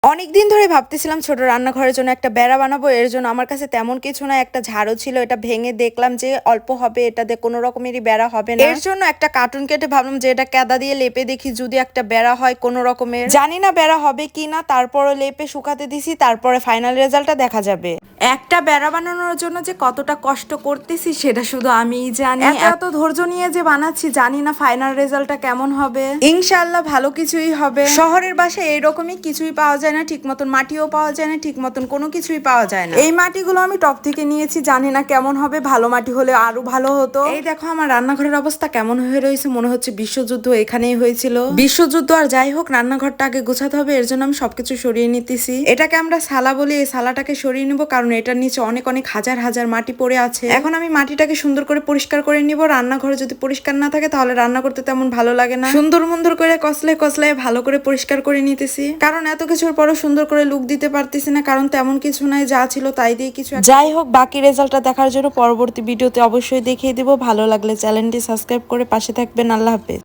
অনেকদিন ধরে ভাবতেছিলাম ছোট রান্নাঘরের জন্য একটা বেড়া বানাবো। এর জন্য আমার কাছে তেমন কিছু না, একটা ঝাড়ু ছিল, এটা ভেঙে দেখলাম যে অল্প হবে, এটাতে কোনো রকমেরই বেড়া হবে না। এর জন্য একটা কার্টুন কেটে ভাবলাম যে এটা কেদা দিয়ে লেপে দেখি যদি একটা বেড়া হয় কোনো রকমের। জানি না বেড়া হবে কি না, তারপরে লেপে শুকাতে দিছি, তারপরে ফাইনাল রেজাল্টটা দেখা যাবে। একটা বেড়া বানানোর জন্য যে কতটা কষ্ট করতেছি সেটা শুধু আমিই জানি। এত ধৈর্য নিয়ে যে বানাচ্ছি, জানি না ফাইনাল রেজাল্টটা কেমন হবে। ইনশাআল্লাহ ভালো কিছুই হবে। শহরের বাসায় এইরকমই কিছুই পাওয়া যায় না ঠিক মতন, মাটিও পাওয়া যায় না ঠিক মতন, কোনো কিছুই পাওয়া যায় না। এই মাটিগুলো আমি টপ থেকে নিয়েছি, জানি না কেমন হবে, ভালো মাটি হলে আরো ভালো হতো। এই দেখো আমার রান্নাঘরের অবস্থা কেমন হয়ে রয়েছে, মনে হচ্ছে বিশ্বযুদ্ধ এখানেই হয়েছিল। বিশ্বযুদ্ধ আর যাই হোক, রান্নাঘরটা আগে গোছাতে হবে, এর জন্য আমি সবকিছু সরিয়ে নিতেছি। এটাকে আমরা সালা বলি, এই সালাটাকে সরিয়ে নিব, কারণ এটার নিচে অনেক অনেক হাজার হাজার মাটি পড়ে আছে। এখন আমি মাটিটাকে সুন্দর করে পরিষ্কার করে নিব। রান্নাঘরে যদি পরিষ্কার না থাকে তাহলে রান্না করতে তেমন ভালো লাগে না। সুন্দর মন্দর করে কসলে কসলে ভালো করে পরিষ্কার করে নিতেছি, কারণ এত কিছুর পরও সুন্দর করে লুক দিতে পারতেছি না, কারণ তেমন কিছু নাই, যা ছিল তাই দিয়ে কিছু। যাই হোক, বাকি রেজাল্টটা দেখার জন্য পরবর্তী ভিডিওতে অবশ্যই দেখিয়ে দিব। ভালো লাগলে চ্যানেলটি সাবস্ক্রাইব করে পাশে থাকবেন। আল্লাহ হাফেজ।